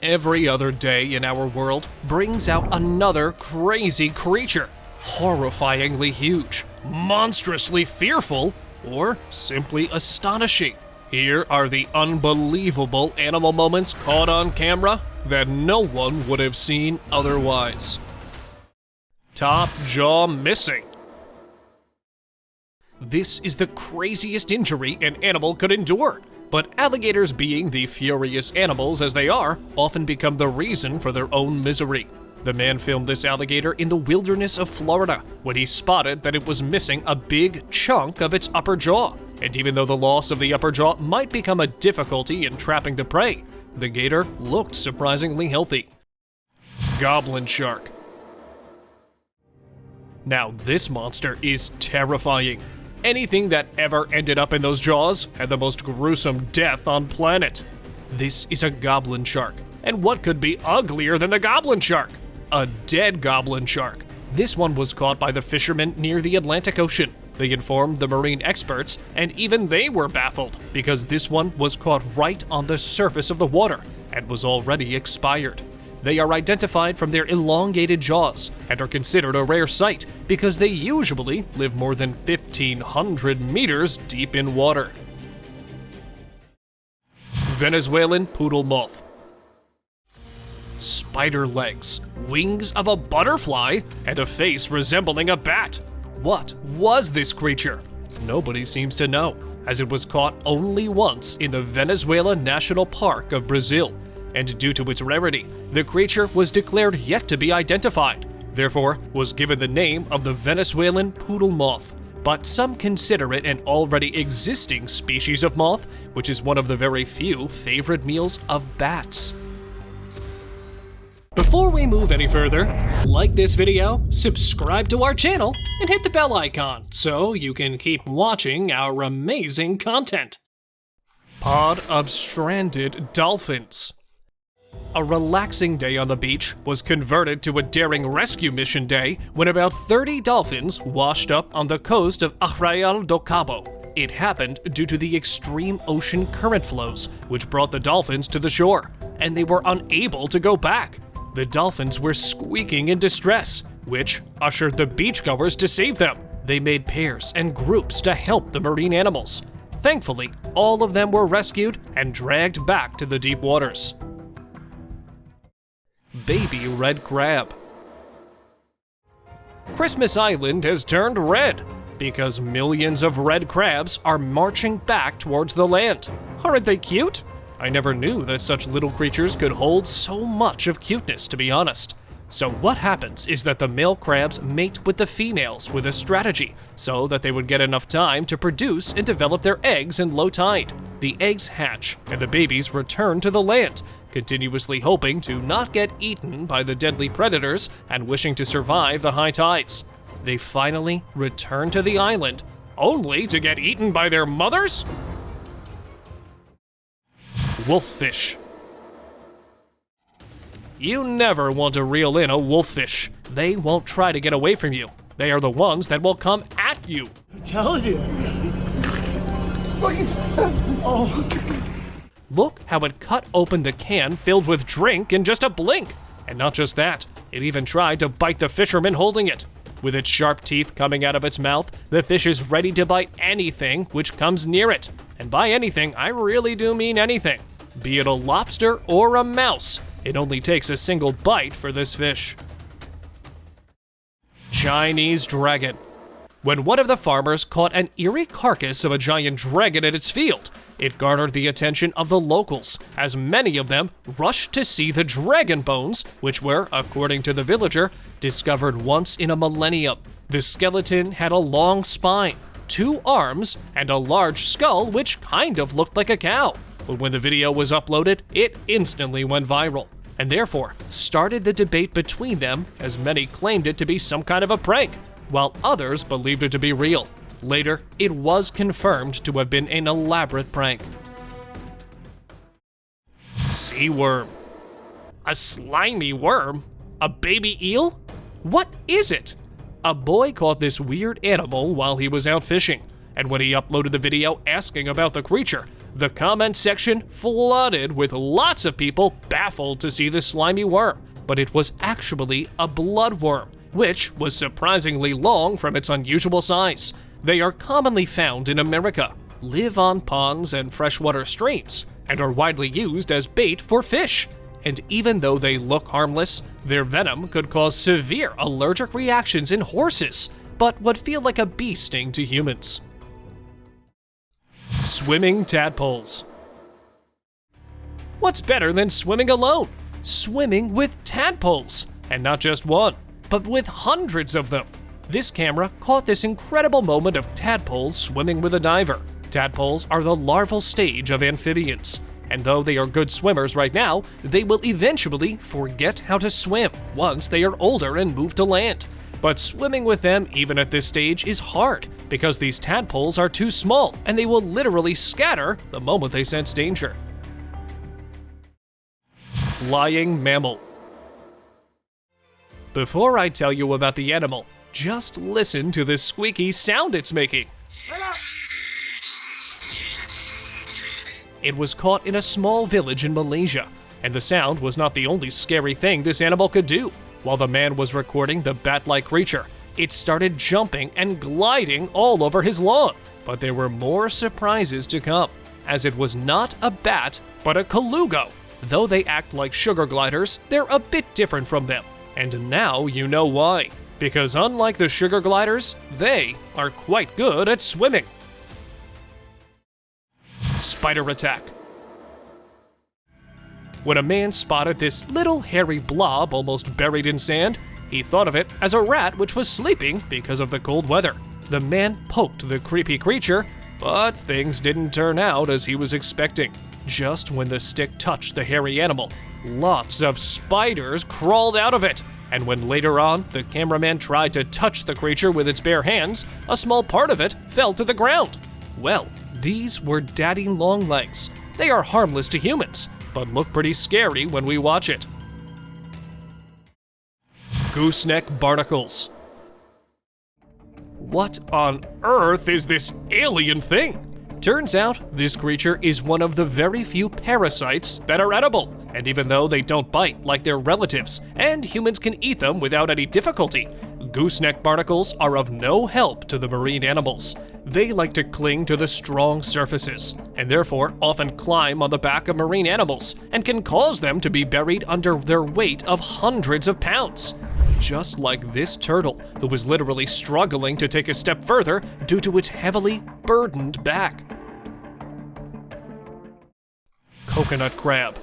Every other day in our world brings out another crazy creature, horrifyingly huge, monstrously fearful, or simply astonishing. Here are the unbelievable animal moments caught on camera that no one would have seen otherwise. Top jaw missing. This is the craziest injury an animal could endure, but alligators, being the furious animals as they are, often become the reason for their own misery. The man filmed this alligator in the wilderness of Florida when he spotted that it was missing a big chunk of its upper jaw. And even though the loss of the upper jaw might become a difficulty in trapping the prey, the gator looked surprisingly healthy. Goblin shark. Now this monster is terrifying. Anything that ever ended up in those jaws had the most gruesome death on planet. This is a goblin shark, and what could be uglier than the goblin shark? A dead goblin shark. This one was caught by the fishermen near the Atlantic Ocean. They informed the marine experts, and even they were baffled because this one was caught right on the surface of the water and was already expired. They are identified from their elongated jaws and are considered a rare sight because they usually live more than 1,500 meters deep in water. Venezuelan poodle moth. Spider legs, wings of a butterfly, and a face resembling a bat. What was this creature? Nobody seems to know, as it was caught only once in the Venezuela National Park of Brazil, and due to its rarity, the creature was declared yet to be identified, therefore was given the name of the Venezuelan poodle moth. But some consider it an already existing species of moth, which is one of the very few favorite meals of bats. Before we move any further, like this video, subscribe to our channel, and hit the bell icon so you can keep watching our amazing content. Pod of stranded dolphins. A relaxing day on the beach was converted to a daring rescue mission day when about 30 dolphins washed up on the coast of Arraial do Cabo. It happened due to the extreme ocean current flows, which brought the dolphins to the shore, and they were unable to go back. The dolphins were squeaking in distress, which ushered the beachgoers to save them. They made pairs and groups to help the marine animals. Thankfully, all of them were rescued and dragged back to the deep waters. Baby red crab. Christmas Island has turned red because millions of red crabs are marching back towards the land. Aren't they cute? I never knew that such little creatures could hold so much of cuteness, to be honest. So what happens is that the male crabs mate with the females with a strategy so that they would get enough time to produce and develop their eggs in low tide. The eggs hatch and the babies return to the land, continuously hoping to not get eaten by the deadly predators and wishing to survive the high tides. They finally return to the island, only to get eaten by their mothers? Wolffish. You never want to reel in a wolffish. They won't try to get away from you. They are the ones that will come at you. I tell you. Look at that. Oh. Look how it cut open the can filled with drink in just a blink. And not just that, it even tried to bite the fisherman holding it. With its sharp teeth coming out of its mouth, the fish is ready to bite anything which comes near it. And by anything, I really do mean anything. Be it a lobster or a mouse, it only takes a single bite for this fish. Chinese dragon. When one of the farmers caught an eerie carcass of a giant dragon in its field, it garnered the attention of the locals, as many of them rushed to see the dragon bones, which were, according to the villager, discovered once in a millennium. The skeleton had a long spine, 2 arms, and a large skull which kind of looked like a cow. But when the video was uploaded, it instantly went viral, and therefore started the debate between them, as many claimed it to be some kind of a prank, while others believed it to be real. Later, it was confirmed to have been an elaborate prank. Sea worm. A slimy worm? A baby eel? What is it? A boy caught this weird animal while he was out fishing, and when he uploaded the video asking about the creature, The comment section flooded with lots of people baffled to see the slimy worm, but it was actually a bloodworm, which was surprisingly long from its unusual size. They are commonly found in America, live on ponds and freshwater streams, and are widely used as bait for fish. And even though they look harmless, their venom could cause severe allergic reactions in horses, but would feel like a bee sting to humans. Swimming tadpoles. What's better than swimming alone? Swimming with tadpoles, and not just one, but with hundreds of them. This camera caught this incredible moment of tadpoles swimming with a diver. Tadpoles are the larval stage of amphibians, and though they are good swimmers right now, they will eventually forget how to swim once they are older and move to land. But swimming with them even at this stage is hard, because these tadpoles are too small and they will literally scatter the moment they sense danger. Flying mammal. Before I tell you about the animal, just listen to the squeaky sound it's making. It was caught in a small village in Malaysia, and the sound was not the only scary thing this animal could do. While the man was recording the bat-like creature, it started jumping and gliding all over his lawn. But there were more surprises to come, as it was not a bat, but a colugo. Though they act like sugar gliders, they're a bit different from them. And now you know why. Because unlike the sugar gliders, they are quite good at swimming. Spider attack. When a man spotted this little hairy blob almost buried in sand, he thought of it as a rat which was sleeping because of the cold weather. The man poked the creepy creature, but things didn't turn out as he was expecting. Just when the stick touched the hairy animal, lots of spiders crawled out of it. And when later on, the cameraman tried to touch the creature with its bare hands, a small part of it fell to the ground. Well, these were daddy long legs. They are harmless to humans, but look pretty scary when we watch it. Gooseneck barnacles. What on earth is this alien thing? Turns out, this creature is one of the very few parasites that are edible, and even though they don't bite like their relatives, and humans can eat them without any difficulty, gooseneck barnacles are of no help to the marine animals. They like to cling to the strong surfaces, and therefore often climb on the back of marine animals, and can cause them to be buried under their weight of hundreds of pounds. Just like this turtle, who was literally struggling to take a step further due to its heavily burdened back. Coconut crab.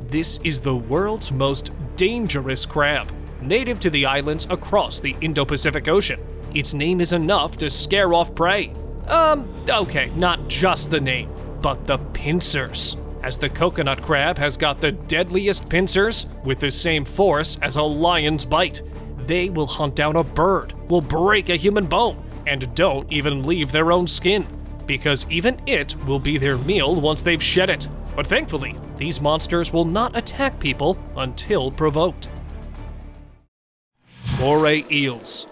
This is the world's most dangerous crab, native to the islands across the Indo-Pacific Ocean. Its name is enough to scare off prey. Okay, not just the name, but the pincers, as the coconut crab has got the deadliest pincers with the same force as a lion's bite. They will hunt down a bird, will break a human bone, and don't even leave their own skin, because even it will be their meal once they've shed it. But thankfully, these monsters will not attack people until provoked. Moray eels.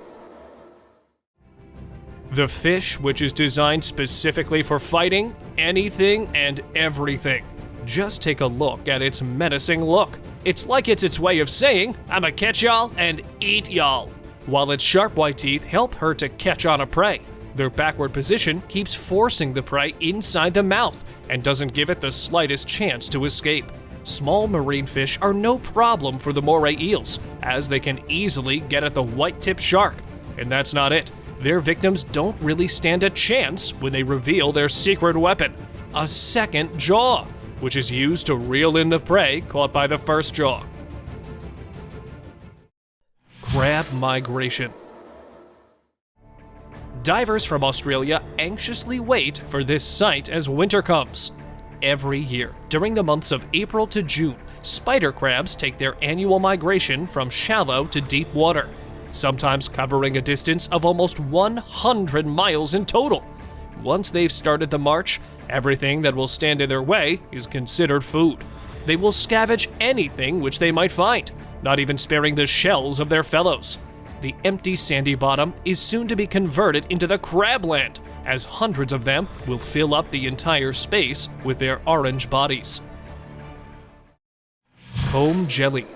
The fish which is designed specifically for fighting anything and everything. Just take a look at its menacing look. It's like it's its way of saying, "I'ma catch y'all and eat y'all." While its sharp white teeth help her to catch on a prey, their backward position keeps forcing the prey inside the mouth and doesn't give it the slightest chance to escape. Small marine fish are no problem for the moray eels, as they can easily get at the white-tipped shark. And that's not it. Their victims don't really stand a chance when they reveal their secret weapon, a second jaw, which is used to reel in the prey caught by the first jaw. Crab migration. Divers from Australia anxiously wait for this sight as winter comes. Every year, during the months of April to June, spider crabs take their annual migration from shallow to deep water, sometimes covering a distance of almost 100 miles in total. Once they've started the march, everything that will stand in their way is considered food. They will scavenge anything which they might find, not even sparing the shells of their fellows. The empty sandy bottom is soon to be converted into the crabland, as hundreds of them will fill up the entire space with their orange bodies. Comb jelly.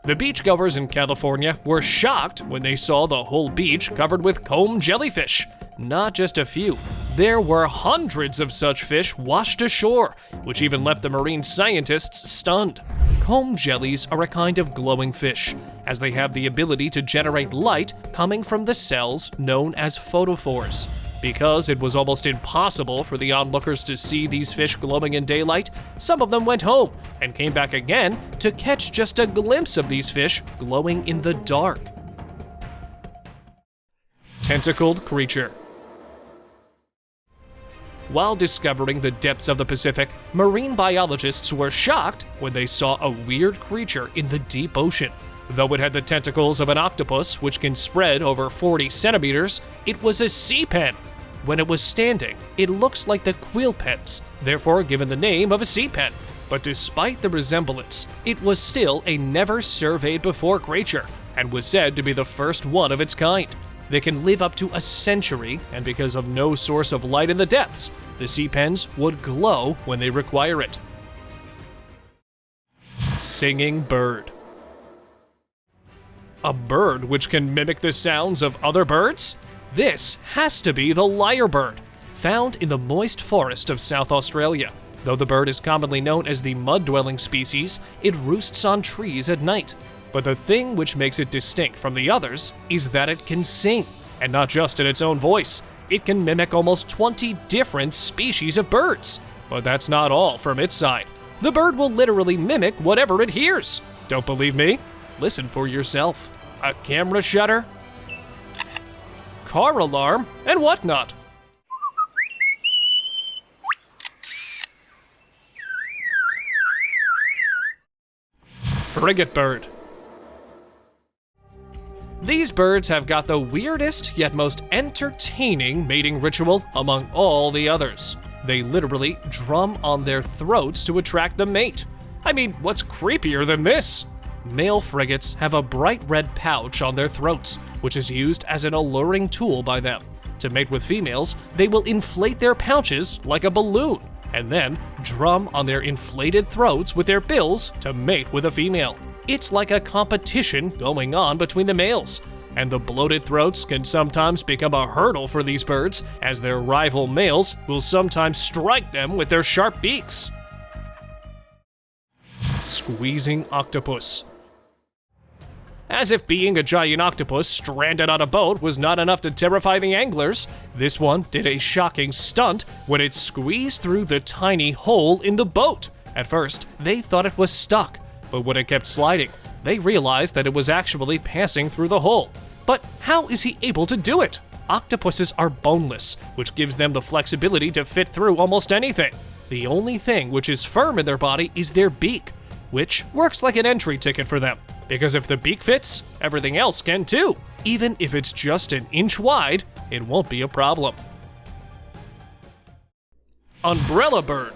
The beachgoers in California were shocked when they saw the whole beach covered with comb jellyfish. Not just a few. There were hundreds of such fish washed ashore, which even left the marine scientists stunned. Comb jellies are a kind of glowing fish, as they have the ability to generate light coming from the cells known as photophores. Because it was almost impossible for the onlookers to see these fish glowing in daylight, some of them went home and came back again to catch just a glimpse of these fish glowing in the dark. Tentacled creature. While discovering the depths of the Pacific, marine biologists were shocked when they saw a weird creature in the deep ocean. Though it had the tentacles of an octopus, which can spread over 40 centimeters, it was a sea pen. When it was standing, it looks like the quill pens, therefore given the name of a sea pen. But despite the resemblance, it was still a never-surveyed-before creature, and was said to be the first one of its kind. They can live up to a century, and because of no source of light in the depths, the sea pens would glow when they require it. Singing bird. A bird which can mimic the sounds of other birds? This has to be the lyrebird, found in the moist forest of South Australia. Though the bird is commonly known as the mud-dwelling species, it roosts on trees at night. But the thing which makes it distinct from the others is that it can sing, and not just in its own voice. It can mimic almost 20 different species of birds. But that's not all from its side. The bird will literally mimic whatever it hears. Don't believe me? Listen for yourself. A camera shutter, car alarm, and whatnot. Frigatebird. These birds have got the weirdest yet most entertaining mating ritual among all the others. They literally drum on their throats to attract the mate. I mean, what's creepier than this? Male frigates have a bright red pouch on their throats, which is used as an alluring tool by them. To mate with females, they will inflate their pouches like a balloon, and then drum on their inflated throats with their bills to mate with a female. It's like a competition going on between the males, and the bloated throats can sometimes become a hurdle for these birds, as their rival males will sometimes strike them with their sharp beaks. Squeezing octopus. As if being a giant octopus stranded on a boat was not enough to terrify the anglers, this one did a shocking stunt when it squeezed through the tiny hole in the boat. At first, they thought it was stuck, but when it kept sliding, they realized that it was actually passing through the hole. But how is he able to do it? Octopuses are boneless, which gives them the flexibility to fit through almost anything. The only thing which is firm in their body is their beak, which works like an entry ticket for them. Because if the beak fits, everything else can too. Even if it's just an inch wide, it won't be a problem. Umbrella bird.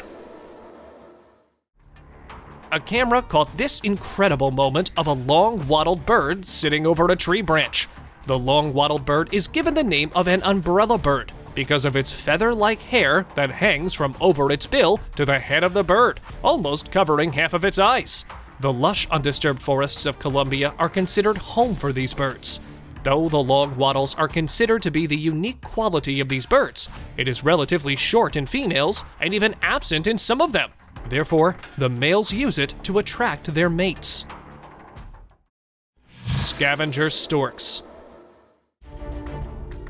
A camera caught this incredible moment of a long-wattled bird sitting over a tree branch. The long-wattled bird is given the name of an umbrella bird because of its feather-like hair that hangs from over its bill to the head of the bird, almost covering half of its eyes. The lush, undisturbed forests of Colombia are considered home for these birds. Though the long wattles are considered to be the unique quality of these birds, it is relatively short in females and even absent in some of them. Therefore, the males use it to attract their mates. Scavenger storks.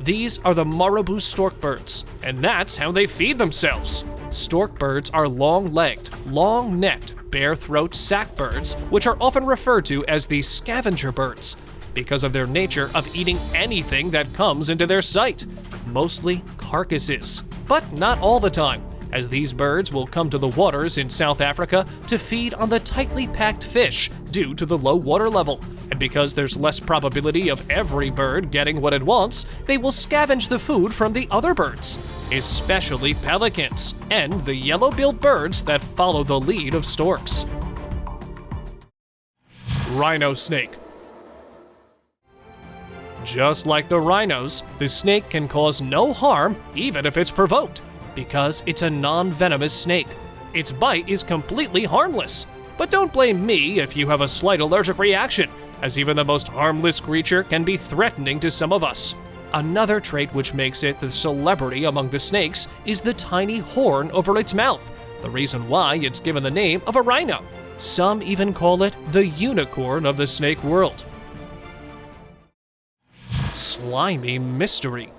These are the marabou stork birds, and that's how they feed themselves. Stork birds are long-legged, long-necked, bare-throat sac birds, which are often referred to as the scavenger birds, because of their nature of eating anything that comes into their sight, mostly carcasses, but not all the time, as these birds will come to the waters in South Africa to feed on the tightly packed fish due to the low water level. And because there's less probability of every bird getting what it wants, they will scavenge the food from the other birds, especially pelicans and the yellow-billed birds that follow the lead of storks. Rhino snake. Just like the rhinos, the snake can cause no harm even if it's provoked, because it's a non-venomous snake. Its bite is completely harmless. But don't blame me if you have a slight allergic reaction, as even the most harmless creature can be threatening to some of us. Another trait which makes it the celebrity among the snakes is the tiny horn over its mouth, the reason why it's given the name of a rhino. Some even call it the unicorn of the snake world. Slimy mystery.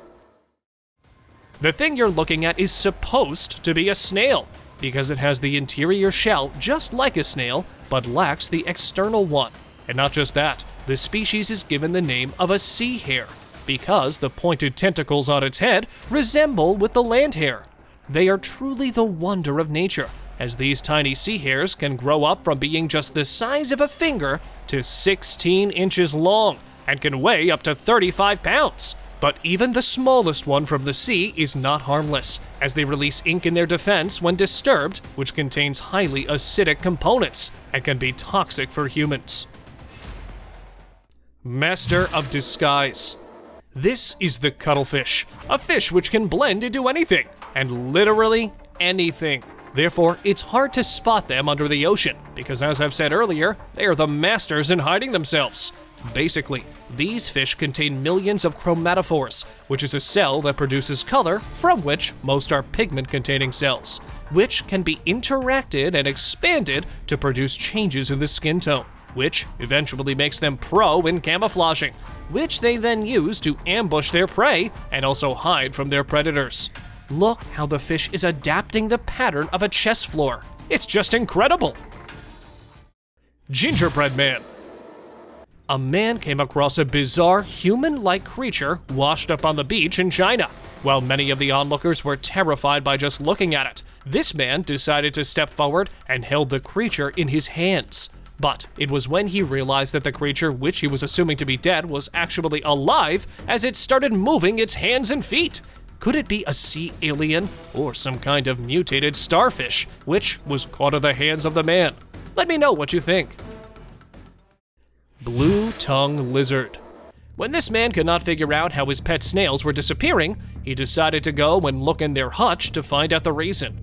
The thing you're looking at is supposed to be a snail, because it has the interior shell just like a snail, but lacks the external one. And not just that, the species is given the name of a sea hare, because the pointed tentacles on its head resemble with the land hare. They are truly the wonder of nature, as these tiny sea hares can grow up from being just the size of a finger to 16 inches long, and can weigh up to 35 pounds. But even the smallest one from the sea is not harmless, as they release ink in their defense when disturbed, which contains highly acidic components and can be toxic for humans. Master of Disguise. This is the cuttlefish, a fish which can blend into anything, and literally anything. Therefore, it's hard to spot them under the ocean, because as I've said earlier, they are the masters in hiding themselves. Basically, these fish contain millions of chromatophores, which is a cell that produces color, from which most are pigment-containing cells, which can be interacted and expanded to produce changes in the skin tone, which eventually makes them pro in camouflaging, which they then use to ambush their prey and also hide from their predators. Look how the fish is adapting the pattern of a chess floor. It's just incredible! Gingerbreadman. A man came across a bizarre human-like creature washed up on the beach in China. While many of the onlookers were terrified by just looking at it, this man decided to step forward and held the creature in his hands. But it was when he realized that the creature, which he was assuming to be dead, was actually alive as it started moving its hands and feet. Could it be a sea alien or some kind of mutated starfish, which was caught in the hands of the man? Let me know what you think. Blue-tongue lizard. When this man could not figure out how his pet snails were disappearing, he decided to go and look in their hutch to find out the reason.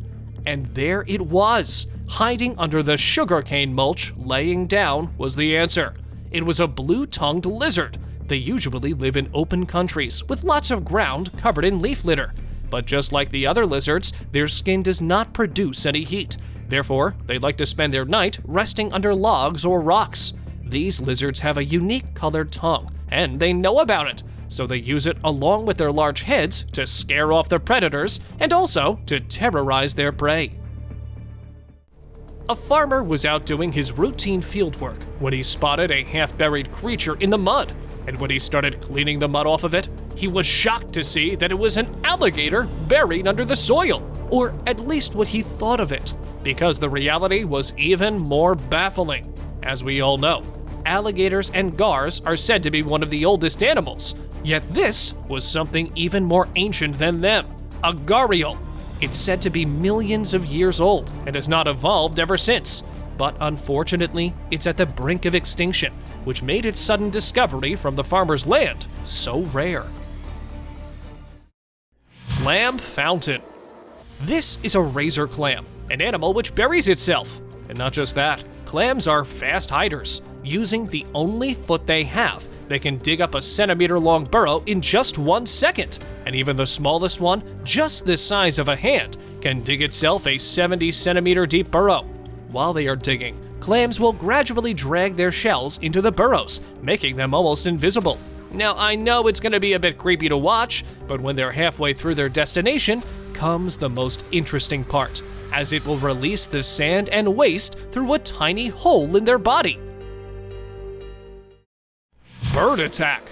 And there it was, hiding under the sugarcane mulch, laying down, was the answer. It was a blue-tongued lizard. They usually live in open countries with lots of ground covered in leaf litter. But just like the other lizards, their skin does not produce any heat. Therefore, they like to spend their night resting under logs or rocks. These lizards have a unique colored tongue, and they know about it, so they use it along with their large heads to scare off their predators and also to terrorize their prey. A farmer was out doing his routine fieldwork when he spotted a half-buried creature in the mud, and when he started cleaning the mud off of it, he was shocked to see that it was an alligator buried under the soil, or at least what he thought of it, because the reality was even more baffling. As we all know, alligators and gars are said to be one of the oldest animals, yet this was something even more ancient than them, a gharial. It's said to be millions of years old and has not evolved ever since, but unfortunately, it's at the brink of extinction, which made its sudden discovery from the farmer's land so rare. Clam fountain. This is a razor clam, an animal which buries itself. And not just that, clams are fast hiders. Using the only foot they have, they can dig up a centimeter-long burrow in just 1 second. And even the smallest one, just the size of a hand, can dig itself a 70-centimeter deep burrow. While they are digging, clams will gradually drag their shells into the burrows, making them almost invisible. Now, I know it's going to be a bit creepy to watch, but when they're halfway through their destination, comes the most interesting part, as it will release the sand and waste through a tiny hole in their body. Bird attack.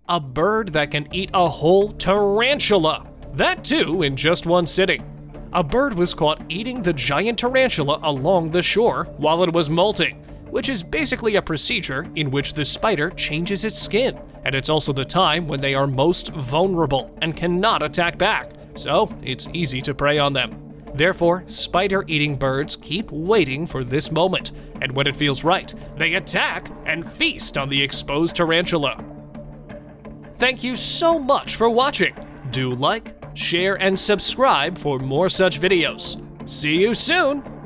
A bird that can eat a whole tarantula. That too in just one sitting. A bird was caught eating the giant tarantula along the shore while it was molting, which is basically a procedure in which the spider changes its skin, and it's also the time when they are most vulnerable and cannot attack back, so it's easy to prey on them. Therefore, spider-eating birds keep waiting for this moment, and when it feels right, they attack and feast on the exposed tarantula. Thank you so much for watching. Do like, share, and subscribe for more such videos. See you soon!